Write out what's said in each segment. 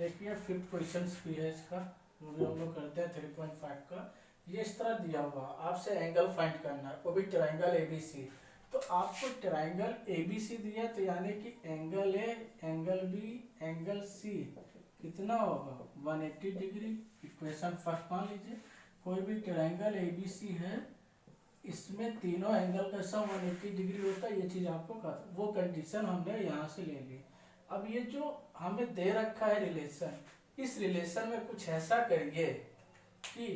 देखिए 5th question भी है इसका, वो भी हम लोग करते हैं 3.5 का। ये इस तरह दिया हुआ, आपसे एंगल फाइंड करना है, वो भी ट्रायंगल एबीसी। तो आपको ट्रायंगल एबीसी दिया, तो यानी कि angle A, angle B, angle C कितना होगा 180 डिग्री। इक्वेशन फर्स्ट मान लीजिए, कोई भी ट्रायंगल एबीसी है, इसमें तीनों एंगल का सम 180 डिग्री होता है। ये चीज आपको कहता, वो कंडीशन हमने यहाँ से ले ली। अब ये जो हमें दे रखा है रिलेशन, इस रिलेशन में कुछ ऐसा करिए कि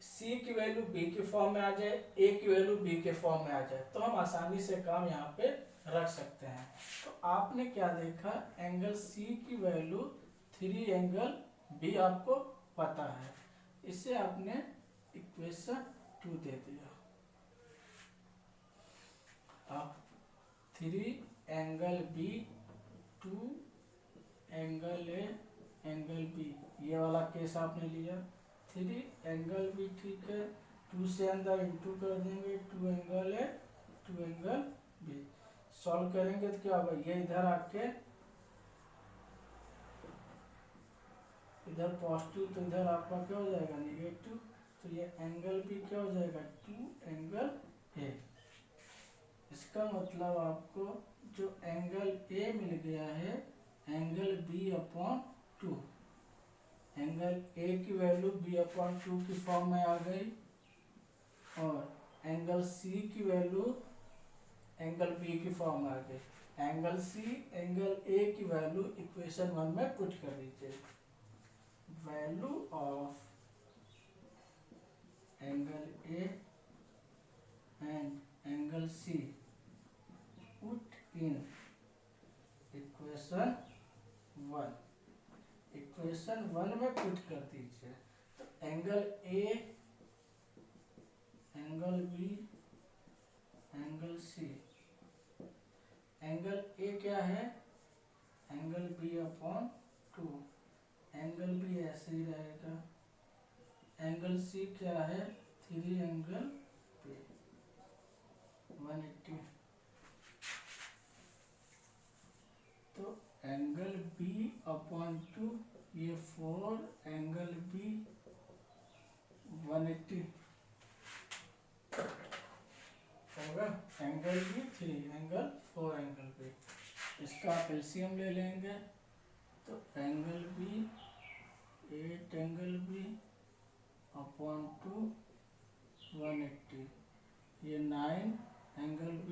C की वैल्यू B के फॉर्म में आ जाए, A की वैल्यू B के फॉर्म में आ जाए, तो हम आसानी से काम यहाँ पे रख सकते हैं। तो आपने क्या देखा, एंगल C की वैल्यू 3 एंगल B आपको पता है, इसे आपने इक्वेशन 2 दे दिया। अब 3 angle B, 2 angle A, angle B, ये वाला केस आपने लिया। 3 एंगल B ठीक है, 2 से अंदर इंटू कर देंगे, 2 angle A, 2 angle B। Solve करेंगे तो क्या होगा, ये इधर आके इधर पॉजिटिव, तो इधर आपका क्या हो जाएगा निगेटिव, तो ये एंगल B क्या हो जाएगा 2 एंगल A। इसका मतलब आपको जो एंगल A मिल गया है, एंगल B/2, एंगल A की वैल्यू B/2 की फॉर्म में आ गई, और एंगल C की वैल्यू एंगल B की फॉर्म में आ गई। एंगल C, एंगल A की वैल्यू इक्वेशन 1 में पुट कर दीजिए। Value of angle A and angle C put in equation 1। Equation 1 में पुट कर दीजिए, तो angle A, angle B, angle C। Angle A क्या है, एंगल B/2, एंगल B ऐसे ही रहेगा। एंगल C क्या है, 3 एंगल B, 180। तो एंगल B/2, ये 4 एंगल B 180 होगा। Angle B 3 angle 4 angle B, इसका आप एलसीएम ले लेंगे, तो एंगल B 8 एंगल B/2 180, ये 9 एंगल B,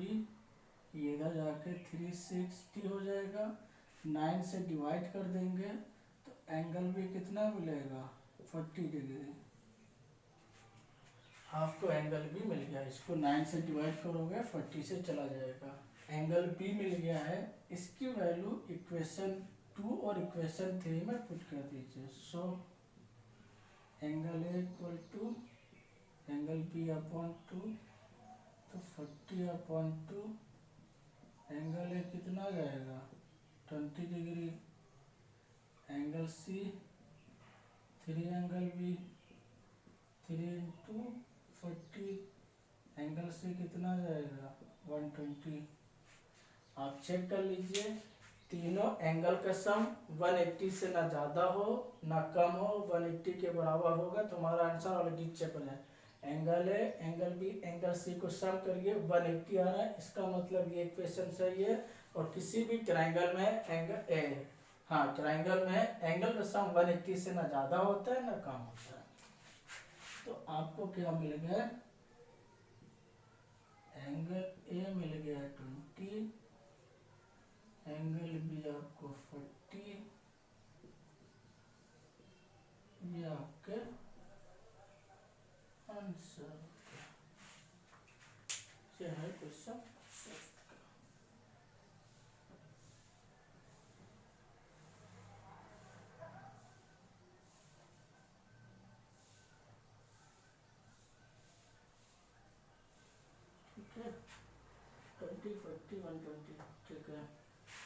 ये इधर जाके 360 हो जाएगा। 9 से डिवाइड कर देंगे तो एंगल B कितना मिलेगा 40 डिग्री। आपको एंगल B मिल गया, इसको 9 से डिवाइड करोगे 40 से चला जाएगा। एंगल B मिल गया है, इसकी वैल्यू इक्वेशन 2 और इक्वेशन 3 में पुट कर दीजिए। So angle A equal to angle B/2, तो 40/2, एंगल A कितना जाएगा 20 degree. Angle C 3 angle B, 3 into 40, angle C कितना जाएगा 120। आप चेक कर लीजिए, तीनों एंगल का सम 180 से ना ज़्यादा हो ना कम हो, 180 के बराबर होगा तो हमारा आंसर ऑलरेडी चेक हो जाए। Angle A, angle B, angle C को सम करिए, 180 आ रहा है, इसका मतलब ये इक्वेशन सही है। और किसी भी ट्रायंगल में एंगल ए, हाँ ट्रायंगल में एंगल का सम 180 से ना ज़्यादा होता है ना कम होता है। तो आपको क्या मिल गया, एंगल A मिल गया 20, एंगल B आपको 40, ये आपके आंसर, ये है क्वेश्चन। ठीक है, 20 40 120, ठीक है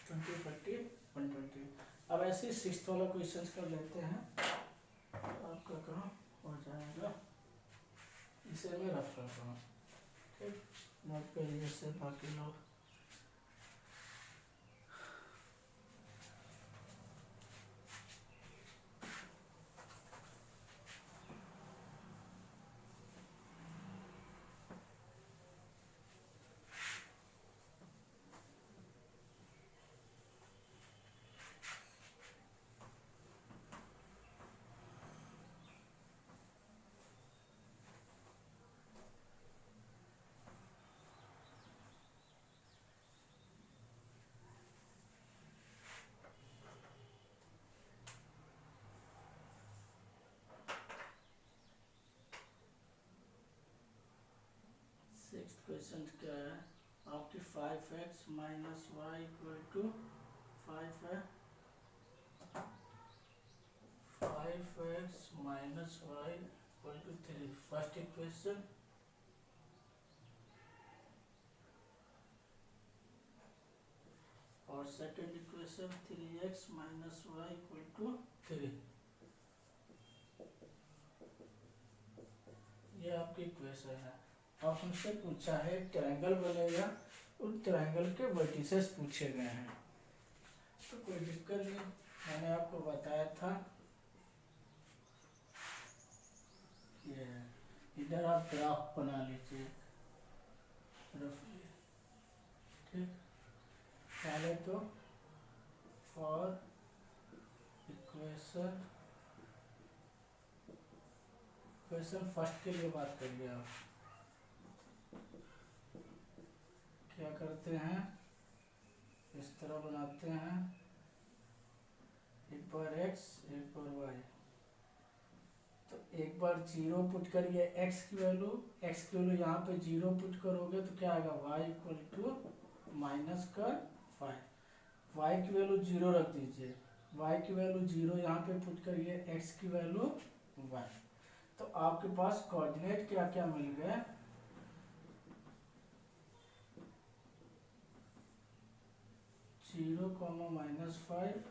20 40 120। अब ऐसे 6th वाला क्वेश्चन कर लेते हैं, आपका काम हो जाएगा। इसे मैं रफ करता हूँ, ठीक, नोट पे जैसे बाकी लोग। क्वेश्चन क्या है आपकी 5x minus Y equal to 5 है 5x minus Y equal to 3 first equation और second equation 3x minus Y equal to 3 ये आपकी इक्वेशन है। और हमसे पूछा है ट्रायंगल बनेगा उन ट्रायंगल के वर्टिसेस पूछे गए हैं तो कोई दिक्कत नहीं, मैंने आपको बताया था ये इधर आप ग्राफ बना लीजिए रफली, ठीक। पहले तो फॉर इक्वेशन फर्स्ट के लिए बात करिए आप क्या करते हैं, इस तरह बनाते हैं एक बार x एक बार y, तो एक बार 0 पुट करिए x की वैल्यू यहाँ पे 0 पुट करोगे तो क्या आएगा y इक्वल टू माइनस का 5, y की वैल्यू 0 रख दीजिए, y की वैल्यू 0 यहाँ पे पुट करिए, x की वैल्यू 1, तो आपके पास कोऑर्डिनेट क्या क्या मिल गए 0, -5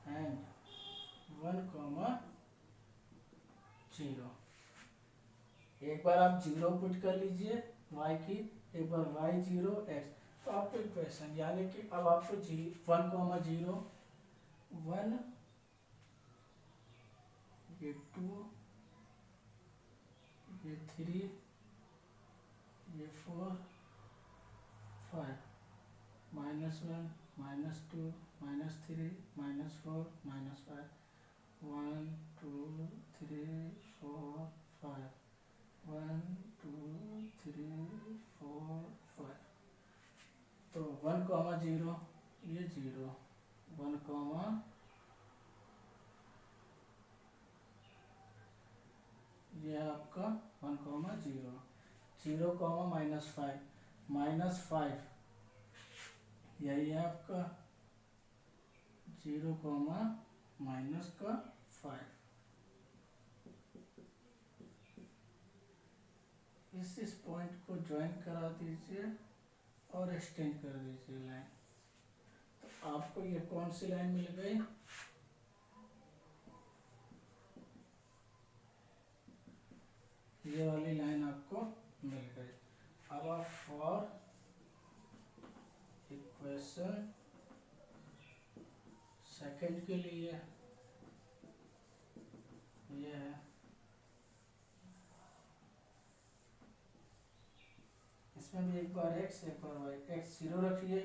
एंड 1, 0। एक बार आप 0 पुट कर लीजिए y की, एक बार y 0 x, तो आपको इक्वेशन यानी कि अब आपको 1, 0 1 ये 2 ये 3 ये 4 5 -1 -2 -3 -4 -5 1 2 3 4 5 1 2 3 4 5, तो 1, 0 ये 0 1, ये आपका 1, 0 0, -5 यही है आपका 0, -5। इस पॉइंट को ज्वाइन करा दीजिए और एक्सटेंड कर दीजिए लाइन, तो आपको ये कौन सी लाइन मिल गई, ये वाली लाइन आपको मिल गई। अब आप फॉर इक्वेशन सेकंड के लिए ये है, इसमें भी एक बार x एक बार y, x 0 रखिए,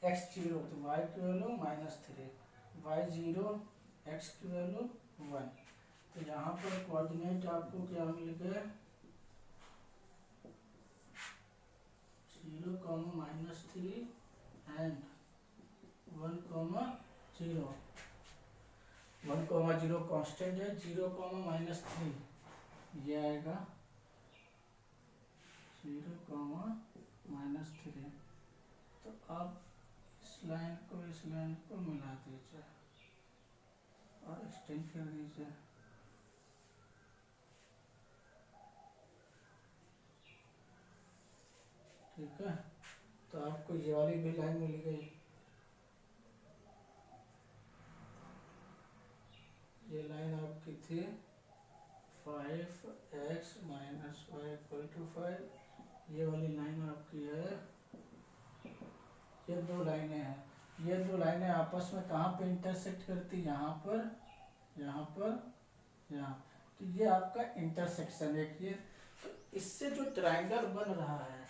x 0 तो y की वैल्यू -3, y 0 x की वैल्यू 1, तो यहाँ पर कोऑर्डिनेट आपको क्या मिल गया 0, -3 एंड 1, 0 1, 0 कांस्टेंट है, 0, -3 ये आएगा 0, -3, तो आप इस लाइन को मिला दीजिए और एक्सटेंड कर दीजिए, ठीक है। तो आपको ये वाली भी लाइन मिल गई, ये लाइन आपकी थी 5x - y = 5, ये वाली लाइन आपकी है, ये दो लाइनें हैं, ये दो लाइनें आपस में कहाँ पे इंटरसेक्ट करती, यहाँ पर यहाँ, तो ये आपका इंटरसेक्शन देखिए, तो इससे जो ट्रायंगल बन रहा है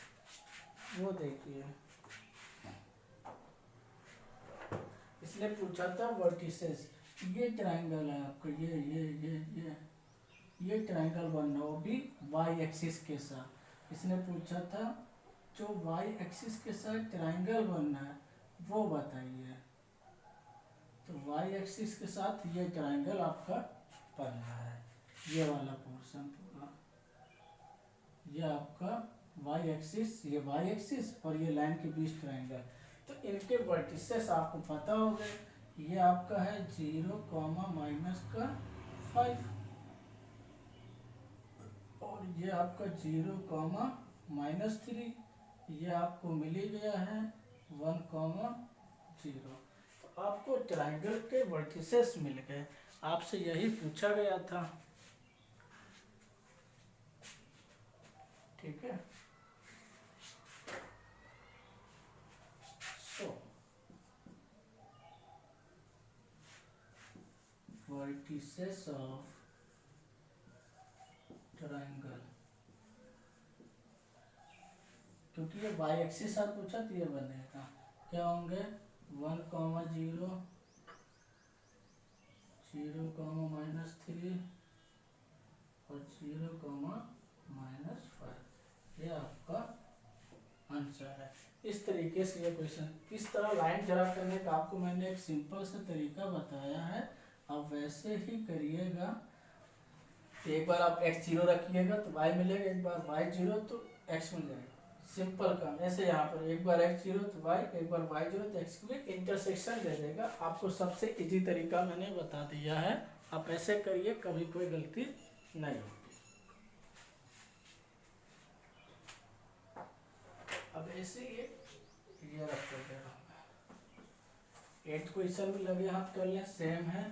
वो देखिए, इसने पूछा था वर्टिसेस, ये ट्रायंगल है आपका, ये ट्रायंगल बन रहा है, वो भी वाई एक्सिस के साथ, इसने पूछा था जो वाई एक्सिस के साथ ट्रायंगल बनना है वो बताइए, तो वाई एक्सिस के साथ ये ट्रायंगल आपका बन रहा है, ये वाला पोर्शन पूरा, ये आपका वाई एक्सिस, ये वाई एक्सिस और ये लाइन के बीच ट्रायंगल। तो इनके वर्टिसेस आपको पता हो गए, ये आपका है 0, माइनस का 5 और ये आपका 0, -3, ये आपको मिल ही गया है 1, 0। तो आपको ट्रायंगल के वर्टिसेस मिल गए, आपसे यही पूछा गया था। ठीक है, सो वर्टिसेस ऑफ ट्रायंगल, क्योंकि ये वाई एक्सिस आप पूछा तो ये बनेगा क्या होंगे 1, 0, 0, -3 और 0, -5, ये आपका आंसर है। इस तरीके से ये क्वेश्चन, इस तरह लाइन ड्रा करने का आपको मैंने एक सिंपल सा तरीका बताया है, आप वैसे ही करिएगा। एक बार आप x0 रखिएगा तो y मिलेगा, एक बार y0 तो x मिल जाएगा, सिंपल काम। ऐसे यहाँ पर एक बार x0 तो y, एक बार y0 तो x, क्योंकि इंटरसेक्शन दे देगा। आपको सबसे इजी तरीका मैंने बता दिया है, आप ऐसे करिए, कभी कोई गलती नहीं होगी। अब ऐसे ये रख कर 8th क्वेश्चन भी लगे हाथ कर लें, सेम है,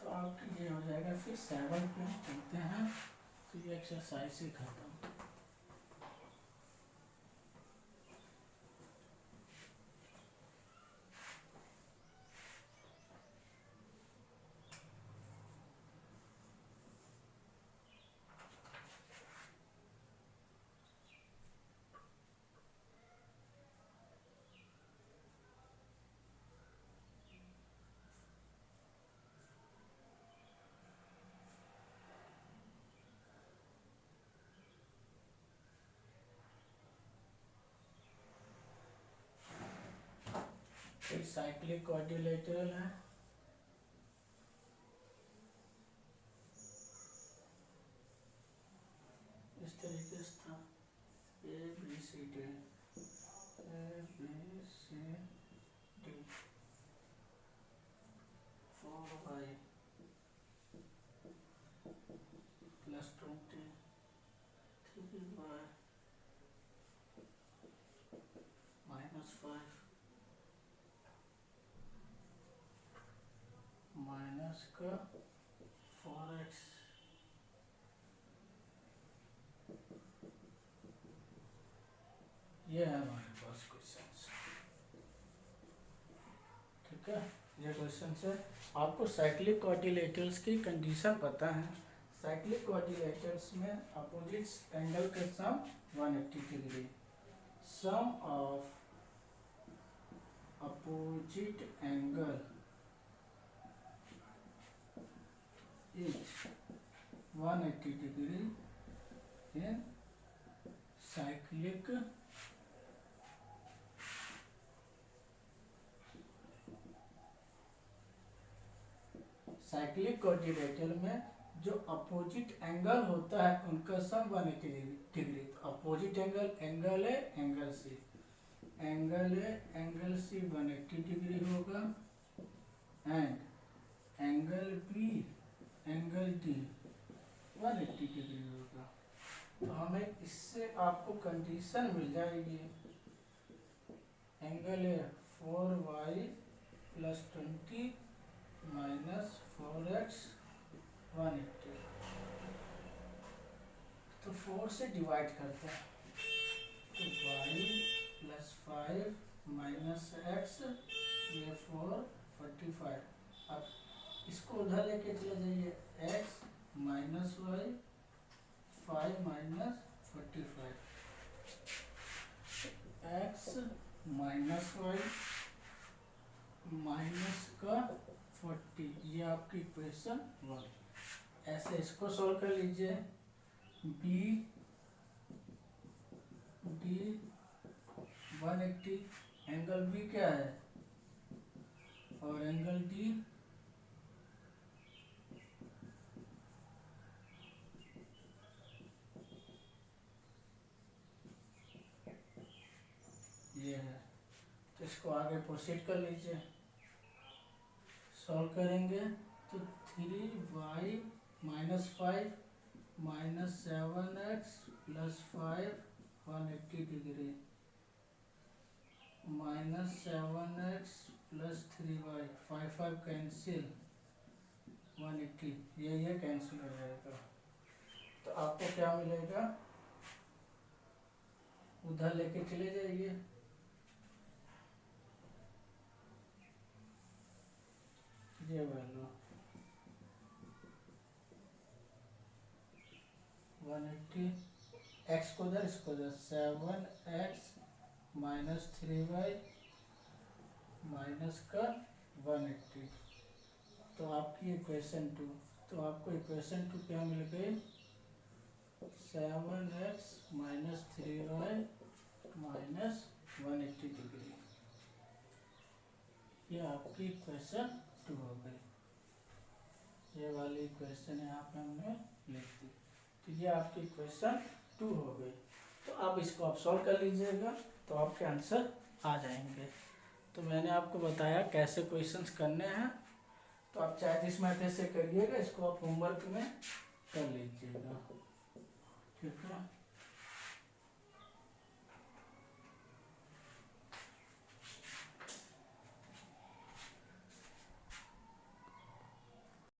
तो आपकी ये हो जाएगा। फिर 7 पे चलते हैं, तो ये एक्सरसाइज ही खत्म। साइक्लिक क्वाड्रिलेटरल है, इस तरीके से था ABCD, ABCD 4y + 20, 3y -5 minus का 4x, ये है हमारे पास क्वेश्चन। ठीक है, ये क्वेश्चन है। आपको साइक्लिक क्वाड्रिलेटरल्स की कंडीशन पता है। साइक्लिक क्वाड्रिलेटरल्स में अपोजिट एंगल के sum 180 degree, sum of opposite angle is 180 degree in cyclic quadrilateral में जो अपोजिट एंगल होता है उनका sum 180 degree. Opposite angle, angle है एंगल सी, एंगल है एंगल सी 180 डिग्री होगा, and angle B, angle D 180 degree होगा। तो हमें इससे आपको कंडीशन मिल जाएगी, एंगल है 4y + 20 -4x 180, तो 4 से डिवाइड करते हैं, तो y + 5 - x, ये 4 45। अब इसको उधर लेके चले जाइए, x - y 5 - 45, x - y minus का 40, ये आपकी इक्वेशन 1। ऐसे इसको सॉल्व कर लीजिए, b 180, एंगल b क्या है और एंगल d ये है। तो इसको आगे प्रोसीड कर लीजिए। सॉल्व करेंगे तो 3y minus 5 minus 7x plus 5 180 degree minus 7x plus 3y 5 cancel 180 ये कैंसिल हो जाएगा। तो आपको क्या मिलेगा, उधर लेके चले जाइए। ये वैल्यू 180 x को उधर इसको उधर 7x माइनस 3y माइनस का 180। तो आपकी इक्वेशन 2, तो आपको इक्वेशन 2 क्या मिल गई, 7x minus 3y minus 180 degree. ये आपकी इक्वेशन 2 हो गई। ये वाली इक्वेशन यहाँ पे हमने लिख दी। तो ये आपकी इक्वेशन 2 हो गई। तो अब इसको आप सॉल्व कर लीजिएगा तो आपके आंसर आ जाएंगे। तो मैंने आपको बताया कैसे क्वेश्चंस करने हैं, तो आप चाहे जिस मेथड से करिएगा, इसको आप होमवर्क में कर लीजिएगा, ठीक है।